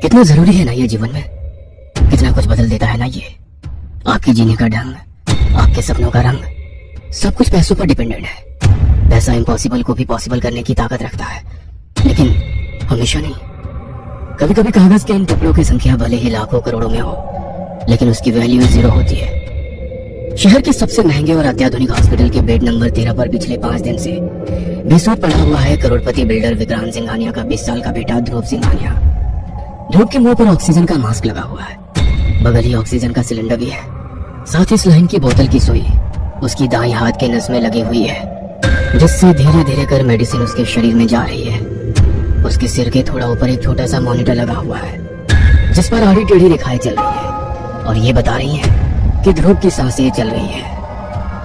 कितना जरूरी है ना ये जीवन में, कितना कुछ बदल देता है ना ये। आपके जीने का ढंग, आपके सपनों का रंग, सब कुछ पैसों पर डिपेंडेंट है। पैसा इम्पॉसिबल को भी पॉसिबल करने की ताकत रखता है, लेकिन हमेशा नहीं। कभी कभी कागज के इन टुकड़ों की संख्या भले ही लाखों करोड़ों में हो, लेकिन उसकी वैल्यू 0 होती है। शहर के सबसे महंगे और अत्याधुनिक हॉस्पिटल के बेड नंबर 13 पर पिछले 5 दिन से बेसुध पड़ा हुआ है करोड़पति बिल्डर विक्रांत सिंघानिया का 20 साल का बेटा ध्रुव सिंघानिया। ध्रुव के मुंह पर ऑक्सीजन का मास्क लगा हुआ है, बगल ही ऑक्सीजन का सिलेंडर भी है, साथ ही स्लाइन की बोतल की सुई उसकी दाईं हाथ के नस में लगी हुई है, जिससे धीरे धीरे कर मेडिसिन उसके शरीर में जा रही है। उसके सिर के थोड़ा ऊपर एक छोटा सा मॉनिटर लगा हुआ है, जिस पर आड़ी टेढ़ी रेखाएं चल रही है और ये बता रही है कि ध्रुव की सांसें चल रही है।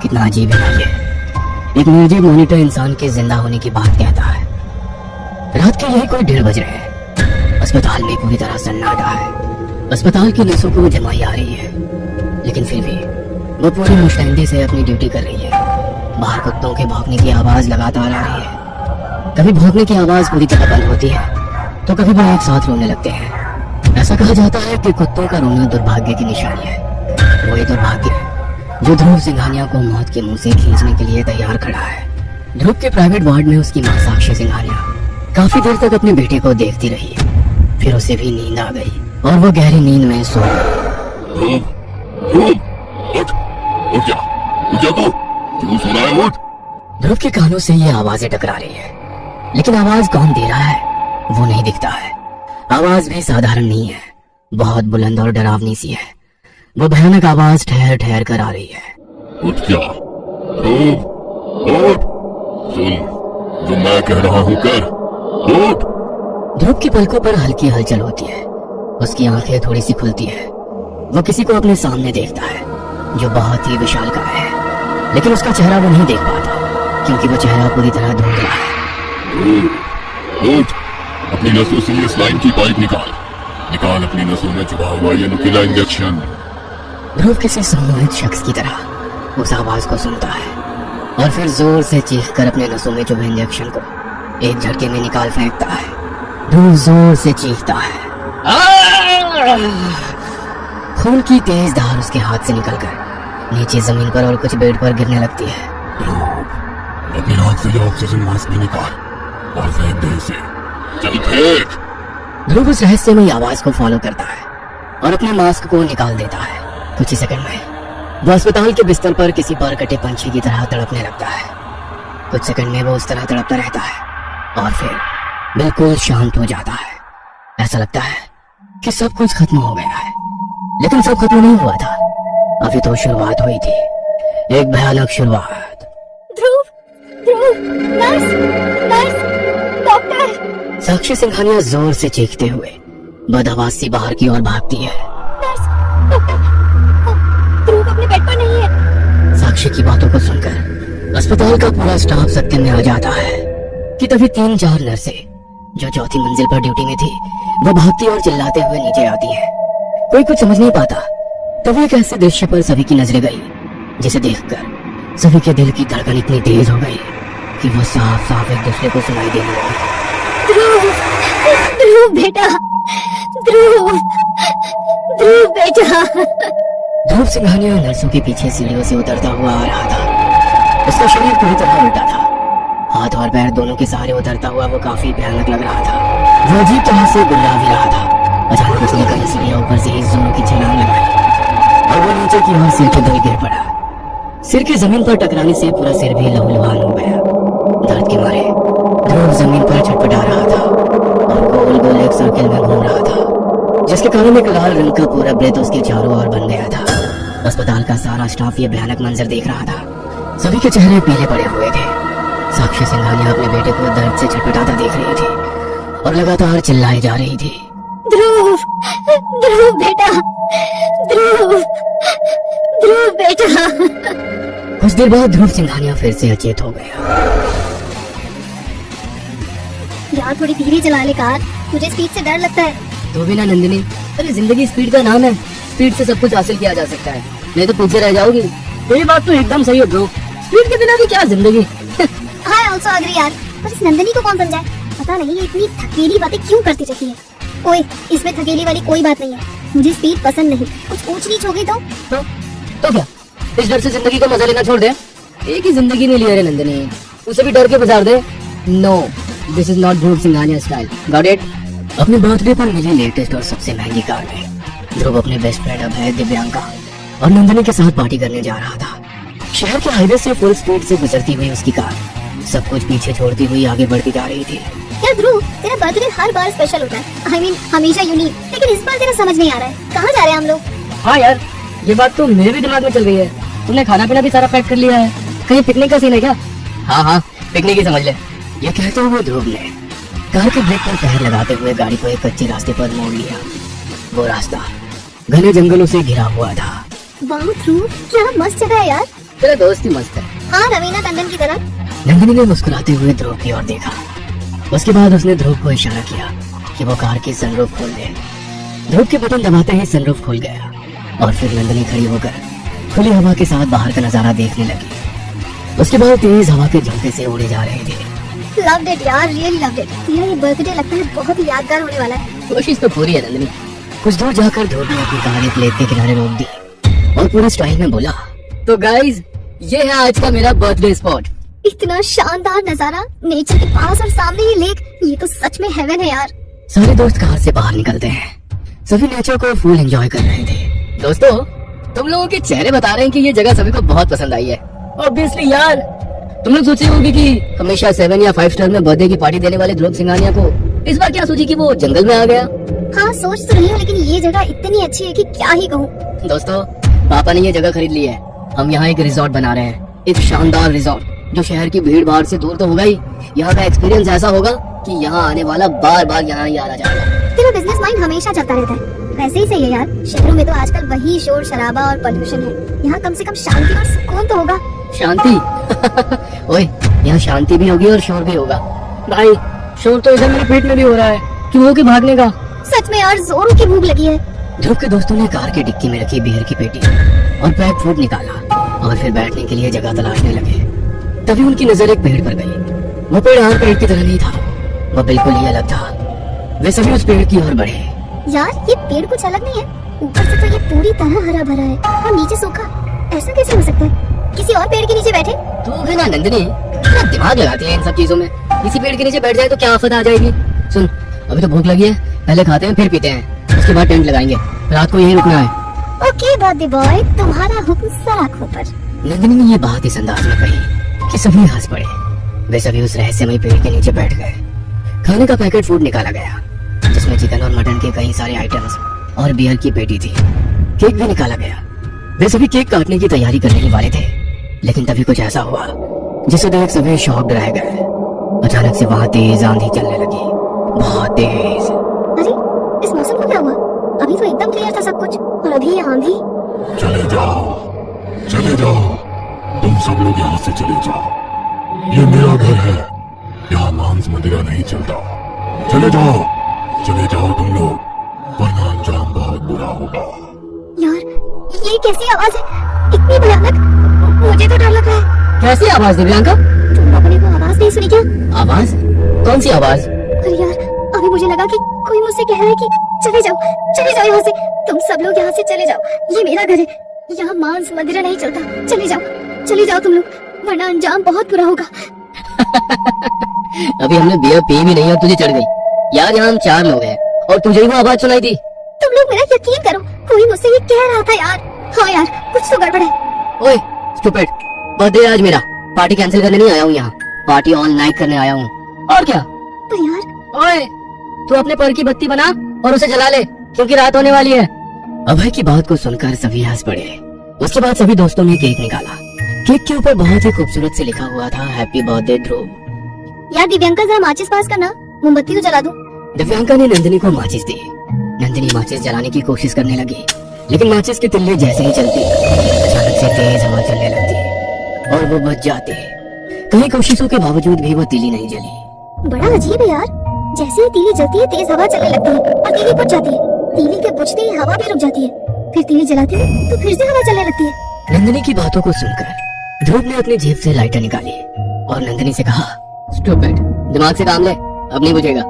कितना अजीब है ना ये। एक निर्जीव मॉनिटर इंसान के जिंदा होने की बात कहता है। रात के यही कोई 1:30 बज रहे हैं। अस्पताल में पूरी तरह सन्नाटा है। अस्पताल की नसों को जमाई आ रही है, लेकिन फिर भी वो पूरी मुस्तैदी से अपनी ड्यूटी कर रही है। बाहर कुत्तों के भौंकने की आवाज लगातार आ रही है। कभी भौंकने की आवाज पूरी तरह बंद होती है, तो कभी वो एक साथ रोने लगते हैं। ऐसा कहा जाता है कि कुत्तों का रोना दुर्भाग्य की निशानी है। वही दुर्भाग्य जो ध्रुव सिंघानिया को मौत के मुंह से खींचने के लिए तैयार खड़ा है। ध्रुव के प्राइवेट वार्ड में उसकी मां साक्षी सिंघानिया काफी देर तक अपने बेटे को देखती रही। फिर उसे भी नींद आ गई और वो गहरी नींद में सो गई। ध्रुव के कानों से ये आवाजें टकरा रही है, लेकिन आवाज कौन दे रहा है वो नहीं दिखता है। आवाज भी साधारण नहीं है, बहुत बुलंद और डरावनी सी है। वो भयानक आवाज ठहर ठहर कर आ रही है। उठ क्या? उठ, सुन जो मैं कह रहा हूँ कर। उठ। ध्रुव की पलकों पर हल्की हलचल होती है, उसकी आंखें थोड़ी सी खुलती है। वो किसी को अपने सामने देखता है जो बहुत ही विशालकाय है, लेकिन उसका चेहरा वो नहीं देख पाता क्योंकि वो चेहरा पूरी तरह धुंधला है। उठ, अपनी नसों से ये स्लाइन की पाइप निकाल अपनी नसों में छुपा हुआ ये नुकीला इंजेक्शन। ध्रुव किसी सम्मोहित शख्स की तरह उस आवाज को सुनता है और फिर जोर से चीख कर अपने नसों में चुभे इंजेक्शन को एक झटके में निकाल फेंकता है। ध्रुव जोर से चीखता है। खून की तेज धार उसके हाथ से निकलकर नीचे जमीन पर और कुछ बेड पर गिरने लगती है। अपनी आंख से जो ऑक्सीजन मास्क भी निकाल और फेंक दे उसे। चल फेंक। ध्रुव उस रहस्यमयी आवाज को फॉलो करता है और अपने मास्क को निकाल देता है। कुछ ही सेकंड में वो अस्पताल के बिस्तर पर किसी पर कटे पंछी की तरह तड़पने लगता है। कुछ सेकंड में वो उस तरह तड़पता रहता है और फिर बिल्कुल शांत हो जाता है। ऐसा लगता है कि सब कुछ खत्म हो गया है, लेकिन सब खत्म नहीं हुआ था। अभी तो शुरुआत हुई थी, एक भयानक शुरुआत। ध्रुव, नर्स, डॉक्टर। साक्षी सिंघानिया जोर से चीखते हुए बदहवास सी बाहर की ओर भागती है। नर्स, डॉक्टर, ध्रुव अपने बेड पर नहीं है। साक्षी की बातों को सुनकर अस्पताल का पूरा स्टाफ सत्य में आ जाता है कि तभी 3-4 नर्सें जो चौथी मंजिल पर ड्यूटी में थी वो भागती और चिल्लाते हुए नीचे आती है। कोई कुछ समझ नहीं पाता। तभी एक ऐसे दृश्य पर सभी की नजरें गई जिसे देखकर सभी के दिल की धड़कन इतनी तेज हो गई कि वो साफ साफ एक दूसरे को सुनाई देने लगी। ध्रुव बेटा, ध्रुव बेटा। ध्रुव सिंघानिया नर्सों के पीछे सीढ़ियों से उतरता हुआ आ रहा था। उसका शरीर पूरी तरह उल्टा था, हाथ और पैर दोनों के सहारे उतरता हुआ वो काफी भयानक लग रहा था। वो अजीब तरह से गुर्रा भी रहा था। अचानक उसने कई सीढ़ियां ऊपर से ही जोरों की छलांग लगाई और वो नीचे की ओर सिर के बल गिर पड़ा। सिर के जमीन पर टकराने से पूरा सिर भी लहूलुहान हो गया। दर्द के मारे ध्रुव जमीन पर छटपटा रहा था और गोल गोल एक सर्किल में घूम रहा था, जिसके कारण एक लाल रंग का पूरा वृत्त उसके चारों ओर बन गया था। अस्पताल का सारा स्टाफ ये भयानक मंजर देख रहा था। सभी के चेहरे पीले पड़े हुए थे। साक्षी सिंघानिया अपने बेटे को दर्द से छटपटाता देख रही थी और लगातार चिल्लाई जा रही थी। ध्रुव बेटा, ध्रुव बेटा। कुछ देर बाद ध्रुव सिंघानिया फिर से अचेत हो गया। यार थोड़ी धीरे चला ले कार, मुझे स्पीड से डर लगता है। तो भी ना नंदिनी, अरे जिंदगी स्पीड का नाम है। स्पीड से सब कुछ हासिल किया जा सकता है, नहीं तो पीछे रह जाओगी। ये बात तो एकदम सही है ब्रो, स्पीड के बिना भी क्या जिंदगी। I also agree यार, पर इस नंदिनी को कौन समझाए? पता नहीं ये इतनी थकेली बातें क्यों करती रहती है। ओए, इसमें थकेली वाली कोई बात नहीं है। मुझे स्पीड पसंद नहीं। कुछ ऊंच नीच हो गई तो क्या इस डर से जिंदगी का मजा लेना छोड़ दे? एक ही जिंदगी नहीं लिया रे नंदिनी, उसे भी डर के गुजार दे। No, this is not Dhruv Singhania style, got it? अपने बर्थडे पर मिली लेटेस्ट और सबसे महंगी कार में ध्रुव अपने बेस्ट फ्रेंड अभय, दिव्यांका और नंदिनी के साथ पार्टी करने जा रहा था। शहर के हाईवे से फुल स्पीड से गुजरती हुई उसकी कार सब कुछ पीछे छोड़ती हुई आगे बढ़ती जा रही थी। यार ध्रुव, तेरा बर्थडे हर बार स्पेशल होता है। I mean, हमेशा यूनिक। लेकिन इस बार तेरा समझ नहीं आ रहा है। कहाँ जा रहे हैं हम लोग? हाँ यार, ये बात तो मेरे भी दिमाग में चल रही है। तुमने खाना पीना भी सारा पैक कर लिया है? कहीं पिकनिक का सीन है क्या? हाँ, पिकनिक ही समझ ले। ये कहते हुए ध्रुव ने कार के ब्रेक पर पैर लगाते हुए गाड़ी को एक कच्चे रास्ते पर मोड़ लिया। वो रास्ता घने जंगलों से घिरा हुआ था। वाह ध्रुव, क्या मस्त जगह है यार। तेरा दोस्त ही मस्त है। हाँ, रवीना टंडन की तरह। नंदिनी ने मुस्कुराते हुए ध्रुव की ओर देखा। उसके बाद उसने ध्रुव को इशारा किया कि वो कार की सनरूफ खोल दे। ध्रुव के बटन दबाते ही सनरूफ खुल गया और फिर नंदिनी खड़ी होकर खुली हवा के साथ बाहर का नजारा देखने लगी। उसके बाद तेज हवा के झोंके से उड़े जा रहे थे। लव्ड इट यार, रियली लव्ड इट। तेरा ये बर्थडे लगता है बहुत ही यादगार होने वाला है। कोशिश तो पूरी है नंदिनी। कुछ दूर जाकर ध्रुव ने अपनी कार एक लेक के किनारे रोक दी और पूरे स्टाइल में बोला, तो गाइज ये है आज का मेरा बर्थडे स्पॉट। इतना शानदार नजारा, नेचर के पास और सामने ये लेक, ये तो सच में हेवन है यार। सारे दोस्त कार से बाहर निकलते हैं। सभी नेचर को फुल एंजॉय कर रहे थे। दोस्तों, तुम लोगों के चेहरे बता रहे हैं कि ये जगह सभी को बहुत पसंद आई है। ऑब्वियसली यार, तुम लोग सोचे होंगे कि हमेशा 7 या 5 स्टार में बर्थडे की पार्टी देने वाले ध्रुव सिंघानिया को इस बार क्या सोची कि वो जंगल में आ गया। हाँ, सोच तो रही हूँ, लेकिन ये जगह इतनी अच्छी है कि क्या ही कहूँ। दोस्तों, पापा ने ये जगह खरीद ली है। हम यहाँ एक रिजॉर्ट बना रहे हैं, एक शानदार रिजॉर्ट जो शहर की भीड़ भाड़ से दूर तो होगा ही, यहाँ का एक्सपीरियंस ऐसा होगा कि यहाँ आने वाला बार बार यहाँ ही आना चाहेगा। तेरा बिजनेस माइंड हमेशा चलता रहता है। वैसे ही सही है यार, शहरों में तो आजकल वही शोर शराबा और पोल्यूशन है। यहाँ कम से कम शांति और सुकून तो होगा। शांति? ओए, यहाँ शांति भी होगी और शोर भी होगा। भाई, शोर तो इधर मेरे पेट में भी हो रहा है। क्यों कि भागने का? सच में यार, जोरों की भूख लगी है। ध्रुव के दोस्तों ने कार की डिक्की में रखी बियर की पेटी और पैक फूड निकाला और फिर बैठने के लिए जगह तलाशने लगे। तभी उनकी नजर एक पेड़ पर गई। वो पेड़ आम पेड़ की तरह नहीं था, वो बिल्कुल ही अलग था। वे सभी उस पेड़ की ओर बढ़े। यार, ये पेड़ कुछ अलग नहीं है। ऊपर से तो ये पूरी तरह हरा भरा है और नीचे सूखा। ऐसा कैसे हो सकता है? किसी और पेड़ के नीचे बैठे? तू है ना नंदिनी, इतना दिमाग लगाती है इन सब चीजों में। किसी पेड़ के नीचे बैठ जाए तो क्या आफत आ जाएगी। सुन, अभी तो भूख लगी है, पहले खाते हैं फिर पीते हैं, उसके बाद टेंट लगाएंगे। रात को यहीं रुकना है। ओके बर्थडे बॉय, तुम्हारा हुक्म सलाखों पर। नंदिनी ने ये बात इस अंदाज में कही कि सभी हंस पड़े। वे सभी उस रहस्यमय पेड़ के नीचे बैठ गए। खाने का पैकेट फूड निकाला गया जिसमें चिकन और मटन के कई सारे आइटम्स और बियर की पेटी थी। केक भी निकाला गया। वे सभी केक काटने की तैयारी करने ही वाले थे, लेकिन तभी कुछ ऐसा हुआ जिसे देख सभी शॉक्ड रह गए। अचानक से वहाँ तेज आंधी चलने लगी, बहुत तेज। अरे, इस मौसम को क्या हुआ? अभी तो एकदम क्लियर था सब कुछ, और अभी ये आंधी। चले जाओ, चले जाओ, तुम सब लोग यहाँ से चले जाओ। ये मेरा घर है, यहाँ मांस मदिरा नहीं चलता। चले जाओ तुम लोग, वरना अंजाम बहुत बुरा होगा। यार, ये कैसी आवाज है? इतनी भयानक, मुझे तो डर लग रहा है। कैसी आवाज दिव्यांका? तुम लोगों ने वो आवाज नहीं सुनी क्या? आवाज? कौन सी आवाज? अरे यार, अभी मुझे लगा कि कोई मुझसे कह रहा है कि चले जाओ यहाँ से। तुम सब लोग यहाँ से चले जाओ, ये मेरा घर है, यहाँ मांस मदिरा नहीं चलता। चले जाओ तुम लोग, वरना अंजाम बहुत बुरा होगा। अभी हमने बियर पी भी नहीं और तुझे चढ़ गई। यार, यहाँ हम 4 लोग हैं और तुझे ही वो आवाज सुनाई दी। तुम लोग मेरा यकीन करो, कोई मुझसे ये कह रहा था यार। हाँ यार, कुछ तो गड़बड़ है। ओए स्टूपिड, बर्थडे आज मेरा, पार्टी कैंसिल करने नहीं आया हूँ यहाँ, पार्टी ऑल नाइट करने आया हूँ। और क्या? पर यार, ओए, तू अपने पर की बत्ती बना और उसे जला ले, क्योंकि रात होने वाली है। अभय की बात को सुनकर सभी हंस पड़े। उसके बाद सभी दोस्तों ने केक निकाला। केक के ऊपर बहुत ही खूबसूरत से लिखा हुआ था, हैप्पी बर्थडे ध्रुव। यार दिव्यांका, जरा माचिस पास करना, मोमबत्ती तो जला दूं। दिव्यांका ने नंदिनी को माचिस दी। नंदिनी माचिस जलाने की कोशिश करने लगी, लेकिन माचिस के तिल्ले जैसे ही चलती, अचानक से तेज हवा चलने लगती और वो बुझ जाती। कई कोशिशों के बावजूद भी वो तीली नहीं जली। बड़ा अजीब है यार, जैसे ही तीली जलती है तेज हवा चलने लगती है और तीली बुझ जाती है। तीली के बुझते ही हवा भी रुक जाती है, फिर तीली जलाती है तो फिर से हवा चलने लगती है। नंदिनी की बातों को सुनकर ध्रुव ने अपनी जेब से लाइटर निकाली और नंदिनी से कहा, स्टूपिड, दिमाग से काम ले, अब नहीं बुझेगा।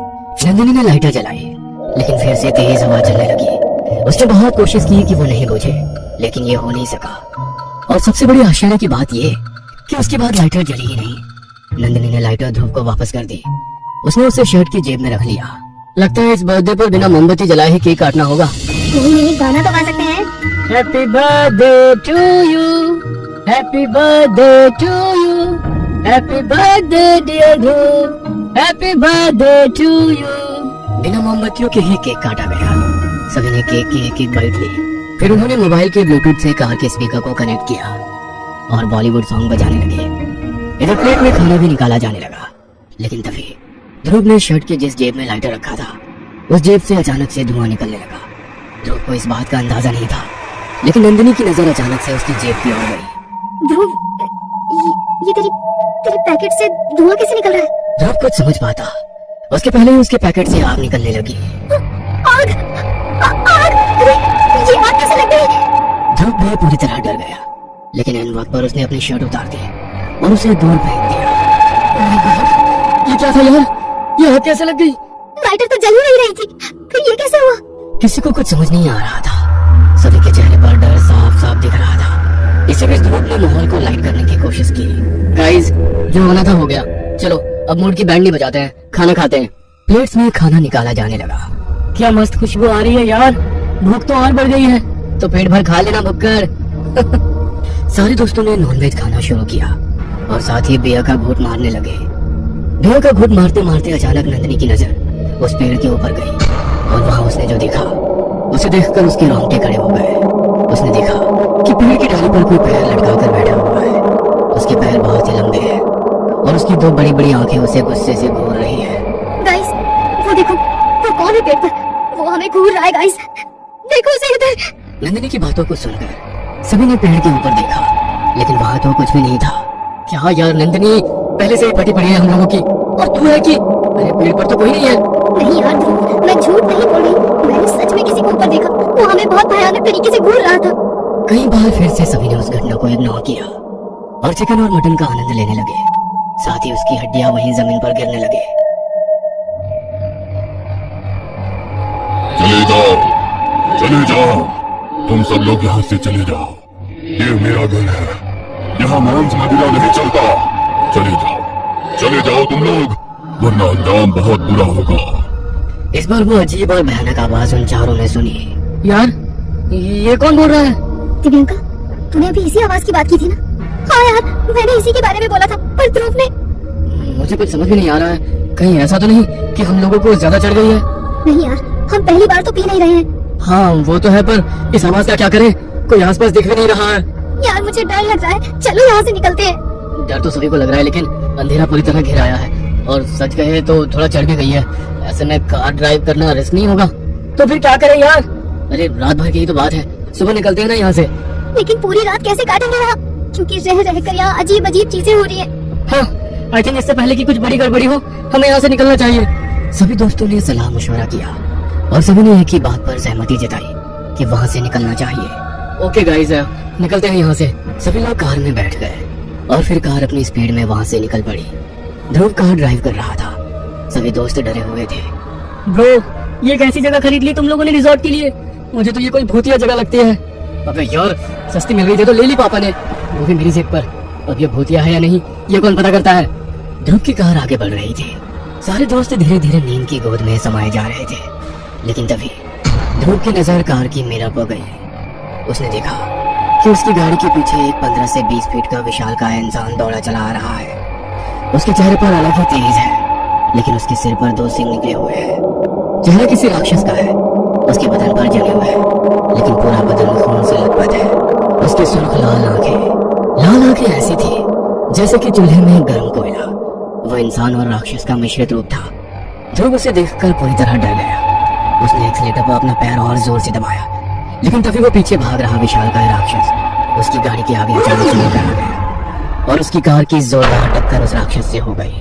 नंदिनी ने लाइटर जलाई लेकिन फिर से तेज हवा चलने लगी। उसने बहुत कोशिश की कि वो नहीं बुझे, लेकिन ये हो नहीं सका। और सबसे बड़ी आश्चर्य की बात ये कि उसके बाद लाइटर जली ही नहीं। नंदिनी ने लाइटर ध्रुव को वापस कर दी। उसने उसे शर्ट की जेब में रख लिया। लगता है इस बर्थडे पर बिना मोमबत्ती जलाए ही केक काटना होगा। कोई नहीं, गाना तो गा सकते हैं। Happy birthday to you, happy birthday to you, happy birthday dear Dhruv, happy birthday to you. बिना मोमबत्तियों के ही केक काटा गया। सभी ने केक की एक एक बाइट ली। फिर उन्होंने मोबाइल के ब्लूटूथ से कार के स्पीकर को कनेक्ट किया और बॉलीवुड सॉन्ग बजाने लगे। इधर प्लेट में खाना भी निकाला जाने लगा। लेकिन तभी ध्रुव ने शर्ट के जिस जेब में लाइटर रखा था, उस जेब से अचानक से धुआं निकलने लगा। ध्रुव को इस बात का अंदाजा नहीं था, लेकिन नंदिनी की नजर अचानक से उसकी जेब की ओर गई। ध्रुव, ये तेरे पैकेट से धुआं कैसे निकल रहा है? ध्रुव कुछ समझ पाता उसके पहले ही उसके पैकेट से आग निकलने लगी। आग! आग! अरे, ये आग कैसे लग गई? ध्रुव भी पूरी तरह डर गया, लेकिन इन वक्त पर उसने अपनी शर्ट उतार दी और उसे दूर फेंक दिया। Oh my God, ये क्या था यार? ये आग कैसे लग गई? लाइटर तो जल ही नहीं रही थी, फिर ये कैसे हुआ? किसी को कुछ समझ नहीं आ रहा था। सभी के चेहरे पर डर साफ साफ दिख रहा था। इसी बीच ध्रुव ने माहौल को लाइट करने की कोशिश की। गाइस, जो होना था हो गया। चलो अब मूड की बैंड नहीं बजाते हैं, खाना खाते हैं। प्लेट्स में खाना निकाला जाने लगा। क्या मस्त खुशबू आ रही है यार, भूख तो और बढ़ गई है। तो पेट भर खा लेना भुक्कर। सारे दोस्तों ने नॉनवेज खाना शुरू किया और साथ ही बियर का घूंट मारने लगे। बियर का घूंट मारते मारते अचानक नंदिनी की नजर उस पेड़ के ऊपर गई और वहां उसने जो देखा, उसे देखकर उसके रोंगटे खड़े हो गए। उसने देखा कि पेड़ की डाली पर कोई पैर लटका कर बैठा हुआ है। उसके पैर बहुत ही लंबे हैं और उसकी दो बड़ी बड़ी आंखें उसे गुस्से से घूर रही है। गाइस, वो देखो, वो कौन है पेड़ पर? वो हमें घूर रहा है गाइस, देखो उसे इधर। नंदिनी की बातों को सुनकर सभी ने पेड़ के ऊपर देखा, लेकिन वहां तो कुछ भी नहीं था। क्या यार नंदिनी, पहले से ही फटी पड़ी है हम लोगों की, और तू है कि अरे पेड़ पर तो कोई नहीं है। नहीं यार ध्रुव, मैं झूठ नहीं बोल रही, मैंने सच में किसी को ऊपर देखा। वो हमें बहुत भयानक तरीके से घूर रहा था। कई बार फिर से सभी ने उस घटना को इग्नोर किया और चिकन और मटन का आनंद लेने लगे। साथ ही उसकी हड्डियां वहीं जमीन पर गिरने लगे। चले जाओ, चले जाओ, तुम सब लोग यहाँ से चले जाओ। ये मेरा घर है, यहाँ मांस मदिरा नहीं चलता। चले जाओ तुम लोग, वरना अंजाम बहुत बुरा होगा। इस बार वो अजीब और भयानक आवाज उन चारों ने सुनी। यार, ये कौन बोल रहा है? दिव्यांका, तूने अभी इसी आवाज की बात की थी ना? हाँ यार, मैंने इसी के बारे में बोला था, पर ध्रुव ने। मुझे कुछ समझ में नहीं आ रहा है। कहीं ऐसा तो नहीं कि हम लोगों को ज्यादा चढ़ गई है? नहीं यार, हम पहली बार तो पी नहीं रहे हैं। हाँ वो तो है, पर इस आवाज का क्या करें? कोई आसपास दिख भी नहीं रहा है। यार मुझे डर लग रहा है, चलो यहाँ से निकलते हैं। डर तो सभी को लग रहा है, लेकिन अंधेरा पूरी तरह घिर आया है और सच कहे तो थोड़ा चढ़ भी गई है। ऐसे में कार ड्राइव करना रिस्क नहीं होगा? तो फिर क्या करें यार? अरे रात भर की ही तो बात है, सुबह निकलते हैं ना यहाँ से। लेकिन पूरी रात कैसे काटेंगे यहाँ, क्योंकि रह रह कर यहाँ अजीब अजीब चीजें हो रही है। हाँ, आई थिंक इससे पहले कि कुछ बड़ी गड़बड़ी हो, हमें यहाँ से निकलना चाहिए। सभी दोस्तों ने सलाह मशवरा किया और सभी ने एक ही बात पर सहमति जताई कि वहाँ से निकलना चाहिए। ओके गाइस, निकलते हैं यहाँ से। सभी लोग कार में बैठ गए और फिर कार अपनी स्पीड में वहाँ से निकल पड़ी। ध्रुव कार ड्राइव कर रहा था। सभी दोस्त डरे हुए थे। ब्रो, ये कैसी जगह खरीद ली तुम लोगों ने रिजॉर्ट के लिए? मुझे तो ये कोई भूतिया जगह लगती है। अबे यार, सस्ती मिल गई थी तो ले ली पापा ने, वो भी मेरी जेब पर। अब ये भूतिया है या नहीं, ये कौन पता करता है? ध्रुव की कार आगे बढ़ रही थी। सारे दोस्त धीरे धीरे नींद की गोद में समाये जा रहे थे, लेकिन तभी ध्रुव की नजर कार की मिरर पर गई। उसने देखा कि उसकी गाड़ी के पीछे एक 15 से 20 फीट का विशालकाय इंसान दौड़ा चला आ रहा है। उसके चेहरे पर अलग ही तेज है, लेकिन उसके सिर पर 2 सिंग निकले हुए हैं। चेहरा किसी राक्षस का है। उसके बदन पर जले हुए हैं, लेकिन पूरा बदन खून से लथपथ है। उसकी सुर्ख लाल आंखें ऐसी थी जैसे कि चूल्हे में गर्म कोयला। वो इंसान और राक्षस का मिश्रित रूप था। ध्रुव उसे देखकर पूरी तरह डर गया। उसने एक्सीलेटर पर अपना पैर और जोर से दबाया, लेकिन तभी वो पीछे भाग रहा विशालकाय राक्षस उसकी गाड़ी के आगे अचानक से लेकर आ गया और उसकी कार की जोरदार टक्कर उस राक्षस से हो गई।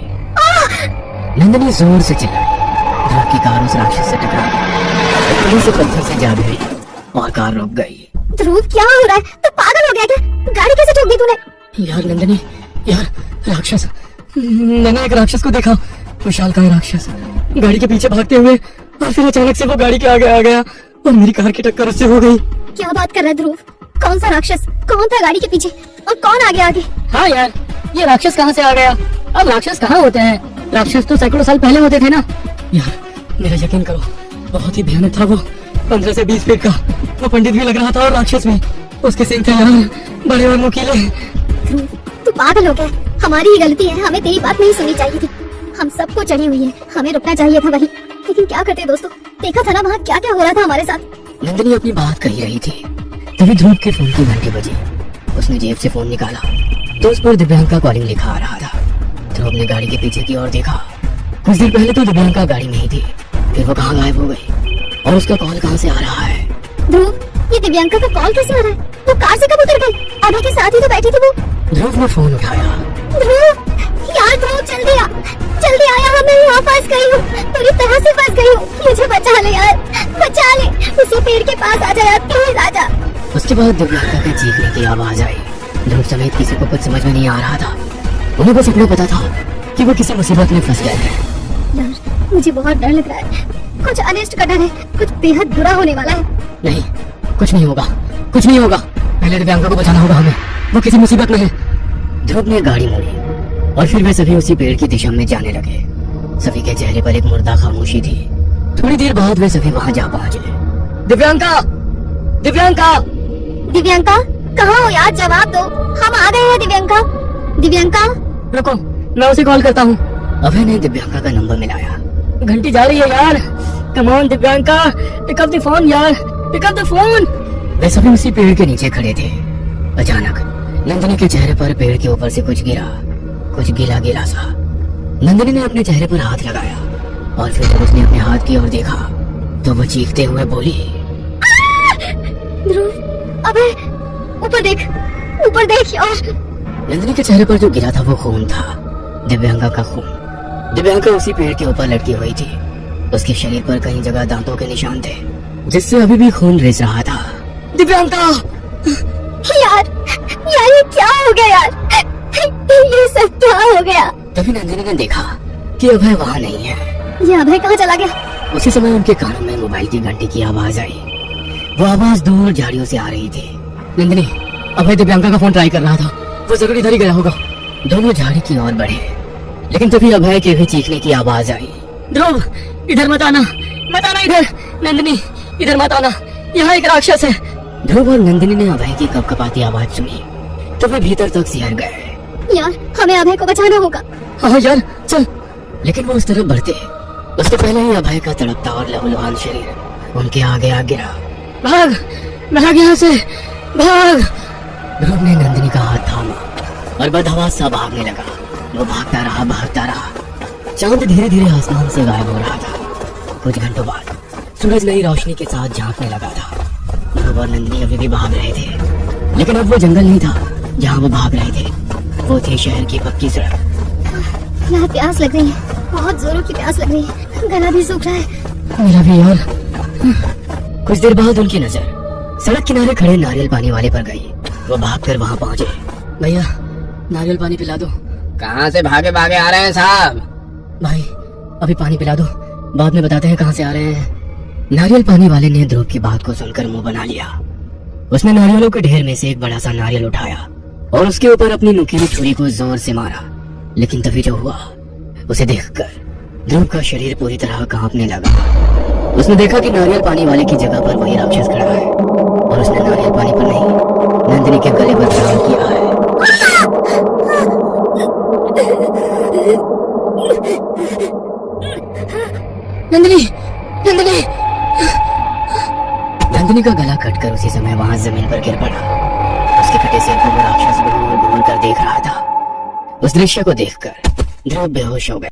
नंदिनी जोर से चिल्लाई। ध्रुव की कार उस राक्षस से टकरा गई, से पत्थर से जा गिरी और कार रुक गई। ध्रुव, क्या हो रहा है? तो पागल हो गया क्या? गाड़ी कैसे ठोक दी तूने? यार नंदिनी, यार राक्षस, मैंने एक राक्षस को देखा, विशालकाय राक्षस गाड़ी के पीछे भागते हुए और फिर अचानक से वो गाड़ी के आगे आ गया और मेरी कार की टक्कर उससे हो गई। क्या बात कर रहा है ध्रुव? कौन सा राक्षस? कौन था गाड़ी के पीछे और कौन आगे आगे? हाँ यार, ये राक्षस कहाँ से आ गया? अब राक्षस कहाँ होते हैं? राक्षस तो सैकड़ों साल पहले होते थे ना। यार मेरा यकीन करो, बहुत ही भयानक था वो। 15 से 20 फीट का वो पंडित भी लग रहा था और राक्षस भी। उसके सिंह थे यार, बड़े और नुकीले। ध्रुव, तू पागल हो गया। हमारी ही गलती है, हमें तेरी बात नहीं सुननी चाहिए थी। हम सबको चढ़ी हुई है, हमें रुकना चाहिए था वहीं। लेकिन क्या करते दोस्तों, देखा था ना वहाँ क्या क्या हो रहा था हमारे साथ। नंदिनी अपनी बात कही रही थी, तभी ध्रुव के फोन की घंटी बजी। उसने जेब से फोन निकाला तो उस पर दिव्यांका कॉलिंग लिखा आ रहा था। ध्रुव ने गाड़ी के पीछे की ओर देखा। कुछ देर पहले तो दिव्यांका गाड़ी में ही थी, फिर वो कहाँ गायब हो गई और उसका कॉल कहाँ से आ रहा है? ध्रुव, ये दिव्यांका का कॉल कैसे आ रहा है? वो कार से कब उतर गई? अभय के साथ ही तो बैठी थी वो। ध्रुव ने फोन उठाया। ध्रुव, यार ध्रुव जल्दी आ, जल्दी आ यार, मैं यहाँ फंस गई हूँ, पूरी तरह से फंस गई हूँ। मुझे बचा ले यार, बचा ले। उसी पेड़ के पास आ जा यार, प्लीज आ जा। उसके बाद दिव्यांका के चीखने की आवाज आई। ध्रुव समेत किसी को कुछ समझ में नहीं आ रहा था। उन्हें बस इतना पता था कि वो किसी मुसीबत में फंस गए थे। यार मुझे बहुत डर लग रहा है, कुछ अनिष्ट का डर है, कुछ बेहद बुरा होने वाला है। नहीं, कुछ नहीं होगा, कुछ नहीं होगा। पहले दिव्यांका को बचाना होगा हमें, वो किसी मुसीबत में है। ध्रुव ने गाड़ी मोड़ी और फिर वे सभी उसी पेड़ की दिशा में जाने लगे। सभी के चेहरे पर एक मुर्दा खामोशी थी। थोड़ी देर बाद वे सभी वहां जा पहुंचे। दिव्यांका, दिव्यांका, दिव्यांका कहाँ हो यार, जवाब दो। हम आ गए हैं दिव्यांका। दिव्यांका, रुको, मैं उसे कॉल करता हूँ। अभय ने दिव्यांका का नंबर मिलाया। घंटी जा रही है यार, come on Divyanka, pick up the phone यार, पिक अप द फोन। वे सभी उसी पेड़ के नीचे खड़े थे। अचानक नंदिनी के चेहरे पर पेड़ के ऊपर से कुछ गिरा, कुछ गीला गीला सा। नंदिनी ने अपने चेहरे पर हाथ लगाया और फिर जब उसने अपने हाथ की ओर देखा तो वो चीखते हुए बोली, ध्रुव, अबे ऊपर देख, ऊपर देख यार। नंदिनी के चेहरे पर जो गिरा था वो खून था, दिव्यांका का खून। दिव्यांका उसी पेड़ के ऊपर लटकी हुई थी। उसके शरीर पर कई जगह दांतों के निशान थे, जिससे अभी भी खून रिस रहा था। दिव्यांका! यार ये क्या हो गया यार, ये सब क्या हो गया? तभी नंदिनी ने देखा कि अभय वहाँ नहीं है। ये अभय कहाँ चला गया? उसी समय उनके कानों में मोबाइल की घंटी की आवाज आई। वो आवाज दूर झाड़ियों से आ रही थी। नंदिनी, अभय दिव्यांका का फोन ट्राई कर रहा था, वो जरूर इधर ही गया होगा। दोनों झाड़ी की ओर बढ़े, लेकिन तभी अभय के भी चीखने की आवाज आई। ध्रुव, इधर मत आना, मत आना इधर। नंदिनी, इधर मत आना, यहाँ एक राक्षस है। ध्रुव और नंदिनी ने अभय की कपकपाती आवाज सुनी तो वे भीतर तक सिहर गए। यार हमें अभय को बचाना होगा। हाँ यार चल। लेकिन वो उस तरफ बढ़ते, उसके पहले ही अभय का तड़पता और लहूलुहान शरीर उनके आगे आ गिरा। भाग, भाग यहाँ से, भाग। ध्रुव ने नंदिनी का हाथ थामा और बदहवास सा भागने लगा। वो भागता रहा, भागता रहा। चांद धीरे धीरे आसमान से गायब हो रहा था। कुछ घंटों बाद सूरज नई रोशनी के साथ झांकने लगा था। ध्रुव और नंदिनी अभी भी भाग रहे थे, लेकिन अब वो जंगल नहीं था जहाँ वो भाग रहे थे, वो थी शहर की पक्की सड़क। यहाँ प्यास लग रही है, बहुत जोरों की प्यास लग रही है, गला भी सूख रहा है। मेरा भी यार। कुछ देर बाद उनकी नजर सड़क किनारे खड़े नारियल पानी वाले पर गई। वो भागकर वहाँ पहुँचे। भैया नारियल पानी पिला दो। कहाँ से भागे भागे आ रहे हैं साहब? भाई अभी पानी पिला दो, बाद में बताते हैं कहाँ से आ रहे हैं। नारियल पानी वाले ने ध्रुव की बात को सुनकर मुंह बना लिया। उसने नारियलों के ढेर में से एक बड़ा सा नारियल उठाया और उसके ऊपर अपनी नुकीली छुरी को जोर से मारा। लेकिन तभी जो हुआ उसे देखकर ध्रुव का शरीर पूरी तरह कांपने लगा। उसने देखा कि नारियल पानी वाले की जगह पर वही राक्षस खड़ा है और उसने नारियल पानी पर नहीं, नंदिनी के गले पर प्रहार किया है। नंदिनी, नंदिनी! नंदिनी का गला कटकर उसी समय वहां जमीन पर गिर पड़ा। उसके कटे सिर पर वो राक्षस घूर घूर कर देख रहा था। उस दृश्य को देखकर ध्रुव बेहोश हो गया।